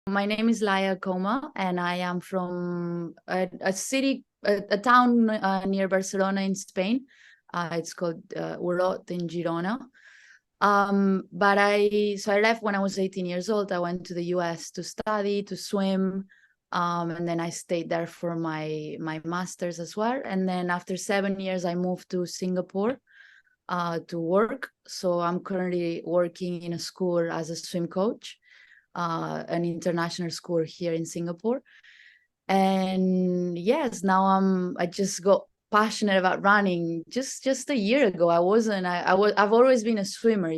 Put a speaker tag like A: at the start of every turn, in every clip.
A: My name is Laia Coma, and I am from a town near Barcelona in Spain. It's called Urot in Girona. So I left when I was 18 years old. I went to the US to study, to swim. And then I stayed there for my master's as well. And then after 7 years, I moved to Singapore to work. So I'm currently working in a school as a swim coach, an international school here in Singapore. And yes, now I just got passionate about running just a year ago. I've always been a swimmer,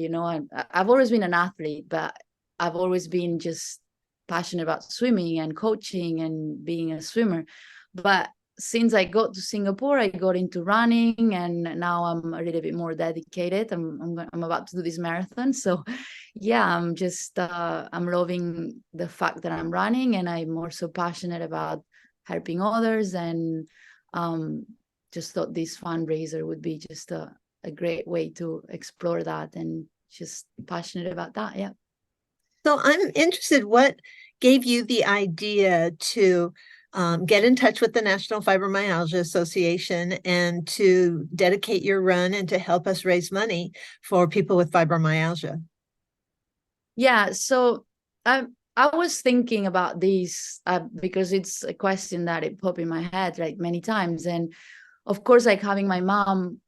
A: I've always been an athlete, but I've always been just passionate about swimming and coaching and being a swimmer. But since I got to Singapore, I got into running, and now I'm a little bit more dedicated. I'm about to do this marathon, so yeah, I'm loving the fact that I'm running, and I'm also passionate about helping others, and just thought this fundraiser would be just a great way to explore that, and just passionate about that. Yeah.
B: So I'm interested, what gave you the idea to get in touch with the National Fibromyalgia Association and to dedicate your run and to help us raise money for people with fibromyalgia?
A: Yeah, so I was thinking about this because it's a question that it popped in my head like many times, and of course, like having my mom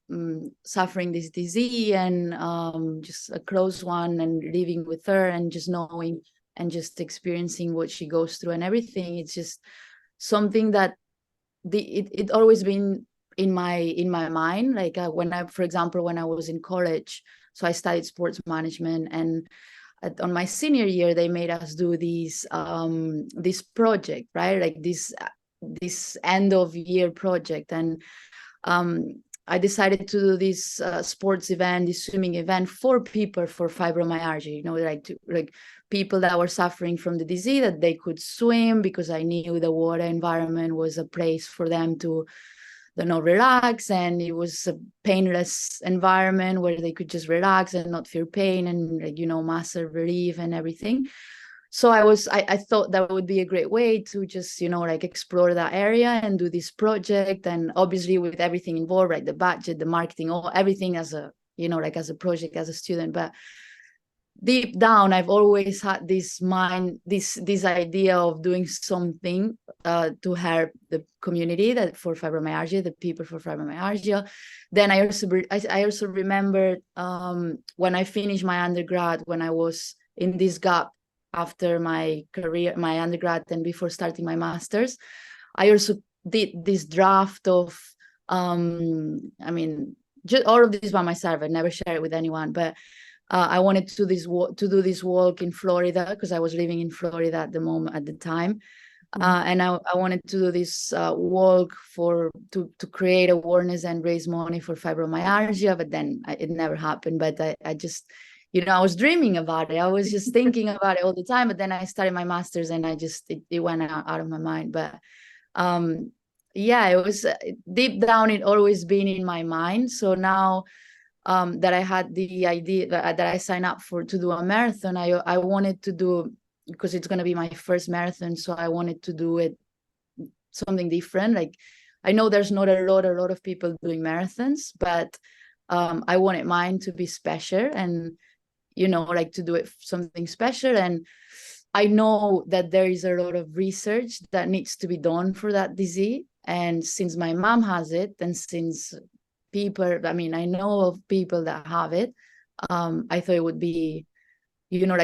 A: suffering this disease, and just a close one, and living with her, and just knowing and just experiencing what she goes through and everything. It's just something that it always been in my mind. Like for example, when I was in college, so I studied sports management, and on my senior year, they made us do this project, right? Like this end of year project, and I decided to do this sports event, this swimming event for people for fibromyalgia, like people that were suffering from the disease, that they could swim, because I knew the water environment was a place for them to relax, and it was a painless environment where they could just relax and not feel pain, and muscle relief and everything. So I thought that would be a great way to just explore that area and do this project, and obviously with everything involved, right, the budget, the marketing, everything as a as a project, as a student. But deep down, I've always had this idea of doing something to help the community that for fibromyalgia, the people for fibromyalgia. Then I also remember when I finished my undergrad, when I was in this gap after my career, my undergrad, and before starting my master's, I also did this draft of just all of this by myself. I never share it with anyone, but I wanted to do this walk in Florida, because I was living in Florida at the time. And I wanted to do this walk to create awareness and raise money for fibromyalgia, but then it never happened. But I just, I was dreaming about it. I was just thinking about it all the time. But then I started my master's, and it went out of my mind. But yeah, it was deep down, it always been in my mind. So now that I had the idea that I signed up to do a marathon, I wanted to do, because it's going to be my first marathon, so I wanted to do it something different. Like, I know there's not a lot of people doing marathons, but I wanted mine to be special, and to do it something special. And I know that there is a lot of research that needs to be done for that disease, and since my mom has it, and since I know of people that have it, I thought it would be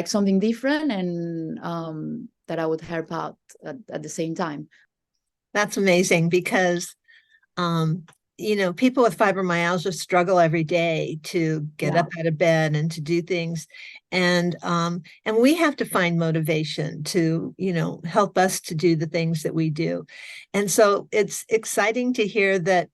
A: something different, and that I would help out at the same time.
B: That's amazing, because people with fibromyalgia struggle every day to get up out of bed and to do things, and we have to find motivation to help us to do the things that we do. And so it's exciting to hear that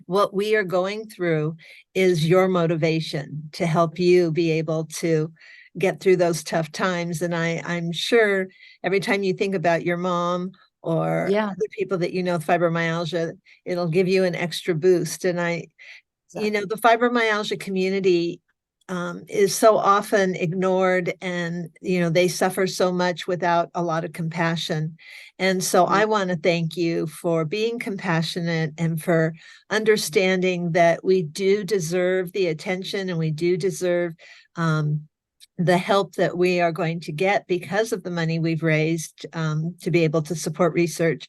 B: what we are going through is your motivation to help you be able to get through those tough times. And I'm sure every time you think about your mom or other people that with fibromyalgia, it'll give you an extra boost. And the fibromyalgia community is so often ignored, and they suffer so much without a lot of compassion. And so I want to thank you for being compassionate and for understanding that we do deserve the attention and we do deserve the help that we are going to get because of the money we've raised to be able to support research,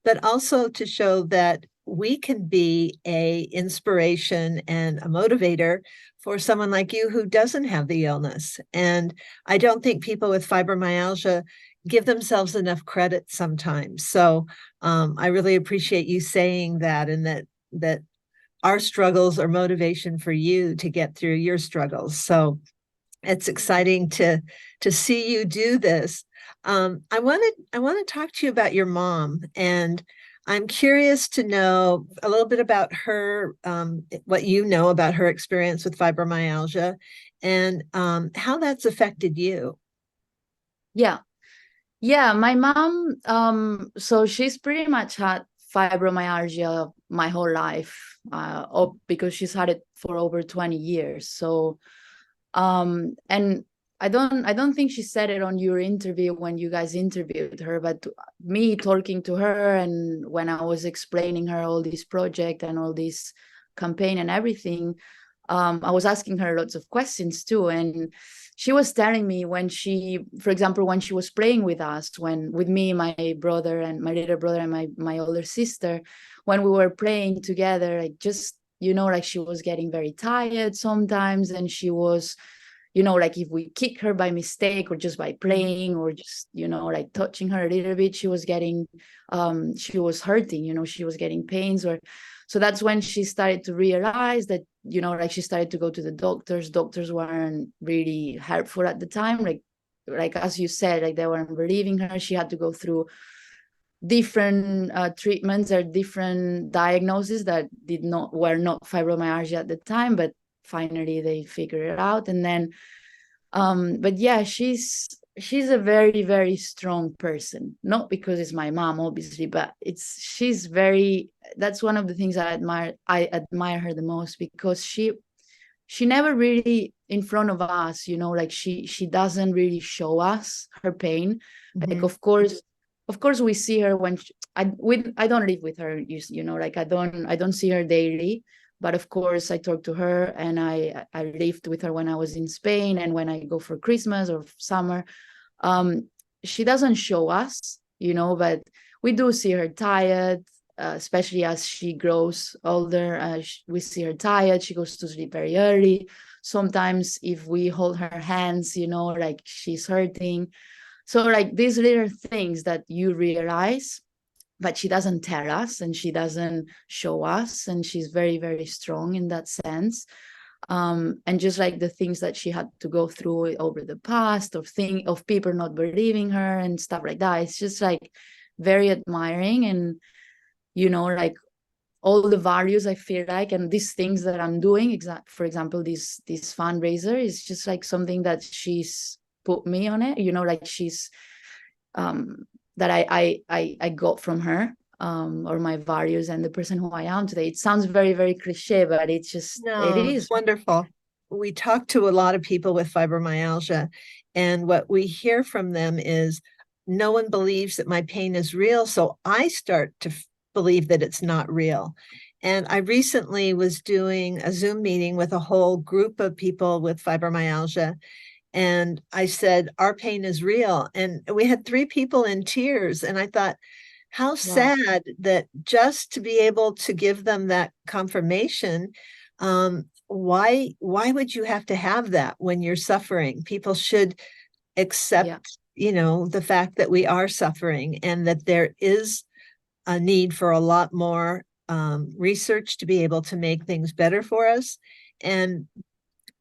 B: but also to show that we can be a inspiration and a motivator for someone like you who doesn't have the illness. And I don't think people with fibromyalgia give themselves enough credit sometimes. So I really appreciate you saying that, and that our struggles are motivation for you to get through your struggles. So it's exciting to see you do this. I want to talk to you about your mom, and I'm curious to know a little bit about her, what you know about her experience with fibromyalgia, and how that's affected you.
A: Yeah. Yeah, my mom, so she's pretty much had fibromyalgia my whole life, because she's had it for over 20 years. So, and I don't think she said it on your interview when you guys interviewed her, but me talking to her, and when I was explaining her all this project and all this campaign and everything, I was asking her lots of questions too. And she was telling me for example, when she was playing with us, with me, my brother and my little brother and my older sister, when we were playing together, like just, like she was getting very tired sometimes. And she was, like if we kick her by mistake or just by playing or just, like touching her a little bit, she was hurting, she was getting pains. So that's when she started to realize that, like she started to go to the doctors weren't really helpful at the time. Like as you said, like they weren't believing her. She had to go through different treatments or different diagnoses that were not fibromyalgia at the time, but finally they figured it out. And then but yeah, she's a very, very strong person, not because it's my mom obviously, but that's one of the things I admire her the most, because she never really in front of us, like she doesn't really show us her pain. Like of course we see her when I don't live with her, like I don't see her daily. But of course I talk to her, and I lived with her when I was in Spain, and when I go for Christmas or summer. She doesn't show us, but we do see her tired, especially as she grows older. We see her tired. She goes to sleep very early. Sometimes if we hold her hands, like she's hurting. So like these little things that you realize, but she doesn't tell us and she doesn't show us, and she's very, very strong in that sense. And just like the things that she had to go through over the past, of people not believing her and stuff like that, it's just like very admiring. And like all the values I feel like, and these things that I'm doing, for example, this fundraiser is just like something that she's put me on it, like she's that I got from her, or my values and the person who I am today. It sounds very, very cliche, but it is
B: wonderful. We talk to a lot of people with fibromyalgia, and what we hear from them is, no one believes that my pain is real, so I start to believe that it's not real. And I recently was doing a Zoom meeting with a whole group of people with fibromyalgia, and I said, our pain is real. And we had 3 people in tears. And I thought, how sad that just to be able to give them that confirmation. Why would you have to have that when you're suffering? People should accept, the fact that we are suffering, and that there is a need for a lot more research to be able to make things better for us. And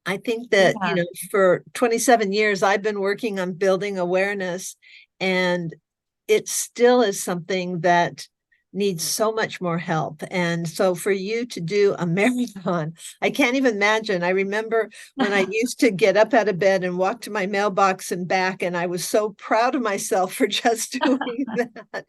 B: I think that, for 27 years, I've been working on building awareness, and it still is something that needs so much more help. And so for you to do a marathon, I can't even imagine. I remember when I used to get up out of bed and walk to my mailbox and back, and I was so proud of myself for just doing that.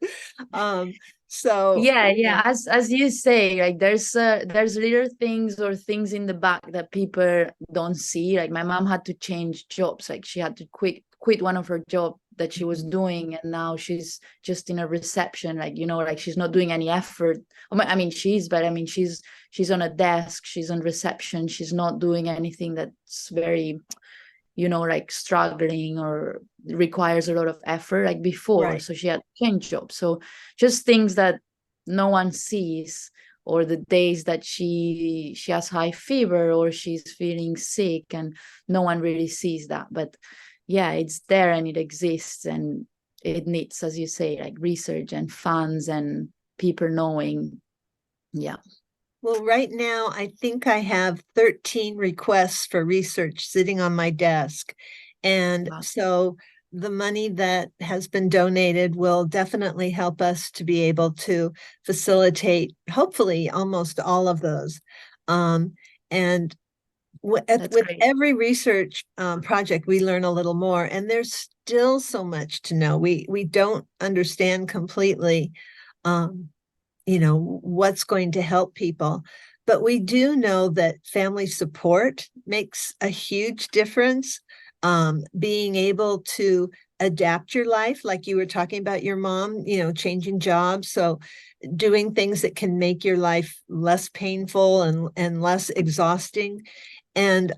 B: So
A: yeah, as you say, like there's little things or things in the back that people don't see. Like my mom had to change jobs, like she had to quit one of her job that she was doing, and now she's just in a reception, like, you know, like she's not doing any effort. I mean she's on a desk, she's on reception, she's not doing anything that's very, you know, like struggling or requires a lot of effort like before.
B: right.
A: So she had to change jobs. So just things that no one sees, or the days that she has high fever or she's feeling sick and no one really sees that. But yeah, it's there and it exists, and it needs, as you say, like research and funds and people knowing. Yeah.
B: Well, right now, I think I have 13 requests for research sitting on my desk. And
A: Wow.
B: so the money that has been donated will definitely help us to be able to facilitate, hopefully, almost all of those. And
A: That's
B: with
A: great.
B: every research project, we learn a little more, and there's still so much to know. We don't understand completely um, what's going to help people. But we do know that family support makes a huge difference. Being able to adapt your life, like you were talking about your mom, changing jobs. So doing things that can make your life less painful and less exhausting. And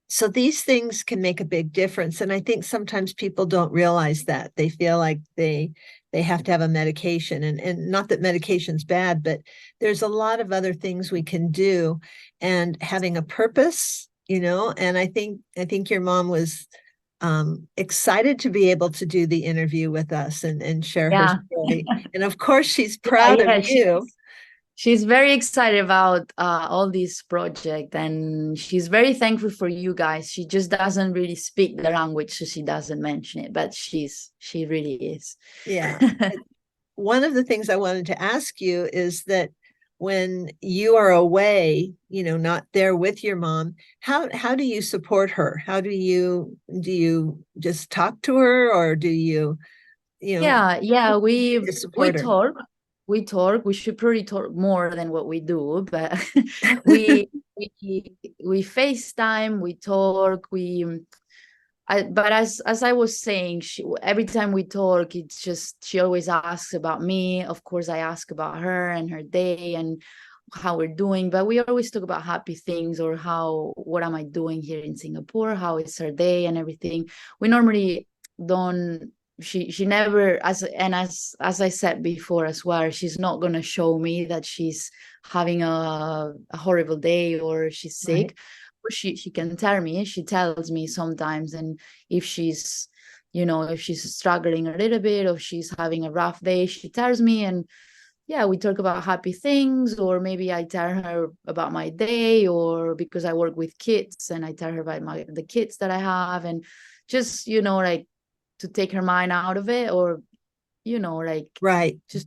B: so these things can make a big difference. And I think sometimes people don't realize that. They feel like they have to have a medication, and not that medication's bad, but there's a lot of other things we can do, and having a purpose, and I think your mom was excited to be able to do the interview with us and share her
A: Yeah.
B: story. And of course, she's
A: Yeah,
B: proud of
A: yeah,
B: you.
A: she's very excited about all this project, and she's very thankful for you guys. She just doesn't really speak the language, so she doesn't mention it, but she really is.
B: Yeah. One of the things I wanted to ask you is that when you are away, not there with your mom, how do you support her? How do you just talk to her, or do you know
A: Yeah, we
B: to
A: we
B: support her?
A: talk. We should probably talk more than what we do, but we we FaceTime, we talk, but as I was saying, every time we talk, it's just she always asks about me. Of course, I ask about her and her day and how we're doing. But we always talk about happy things, or what am I doing here in Singapore? How is her day and everything. We normally don't. She never, as I said before as well, she's not gonna show me that she's having a horrible day or she's
B: Right.
A: sick. She can tell me, she tells me sometimes. And if she's, if she's struggling a little bit, or if she's having a rough day, she tells me. And yeah, we talk about happy things, or maybe I tell her about my day, or because I work with kids and I tell her about the kids that I have, and just, like to take her mind out of it, or like
B: Right.
A: just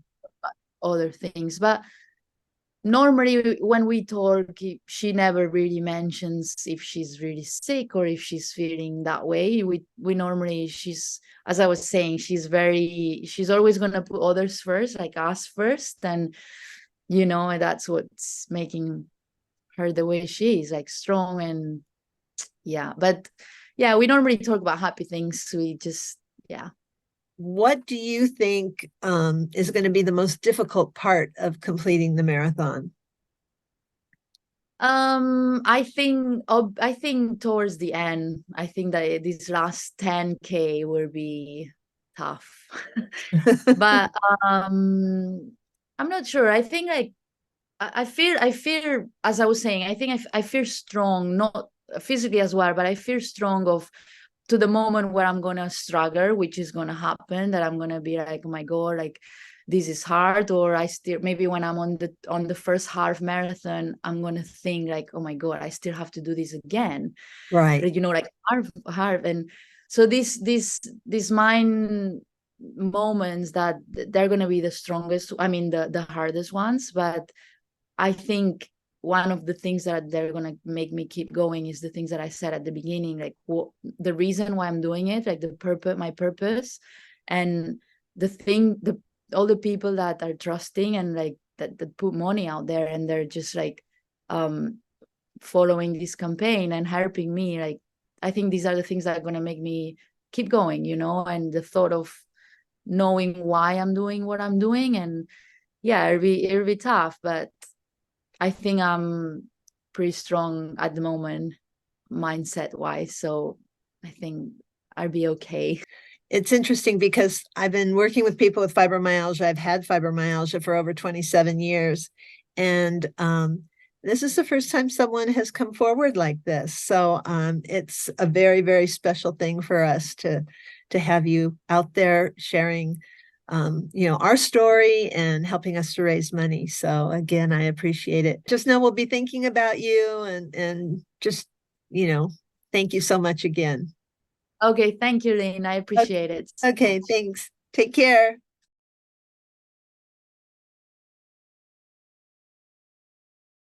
A: other things. But normally when we talk, she never really mentions if she's really sick or if she's feeling that way. We normally, as I was saying, she's always going to put others first, like us first. And that's what's making her the way she is, like strong. And yeah, but yeah, we normally talk about happy things. We just, yeah.
B: What do you think is going to be the most difficult part of completing the marathon?
A: I think towards the end, I think that this last 10K will be tough. But I'm not sure. I think like I feel, as I was saying, I think I feel strong, not physically as well, but I feel strong of to the moment where I'm gonna struggle, which is gonna happen, that I'm gonna be like, oh my God, like this is hard. Or I still, maybe when I'm on the first half marathon, I'm gonna think like, oh my God, I still have to do this again.
B: Right.
A: Like, like hard. And so these mind moments, that they're gonna be the strongest, I mean the hardest ones. But I think one of the things that they're going to make me keep going is the things that I said at the beginning, like the reason why I'm doing it, like my purpose. And the thing, all the people that are trusting and like that put money out there, and they're just like following this campaign and helping me. Like, I think these are the things that are going to make me keep going, you know, and the thought of knowing why I'm doing what I'm doing. And yeah, it'll be tough, but I think I'm pretty strong at the moment, mindset wise. So I think I'll be okay.
B: It's interesting because I've been working with people with fibromyalgia. I've had fibromyalgia for over 27 years. And this is the first time someone has come forward like this. So it's a very, very special thing for us to have you out there sharing, our story and helping us to raise money. So again, I appreciate it. Just know we'll be thinking about you, and just, thank you so much again.
A: Okay, thank you, Lynne. I appreciate it.
B: Okay, thanks. Take care.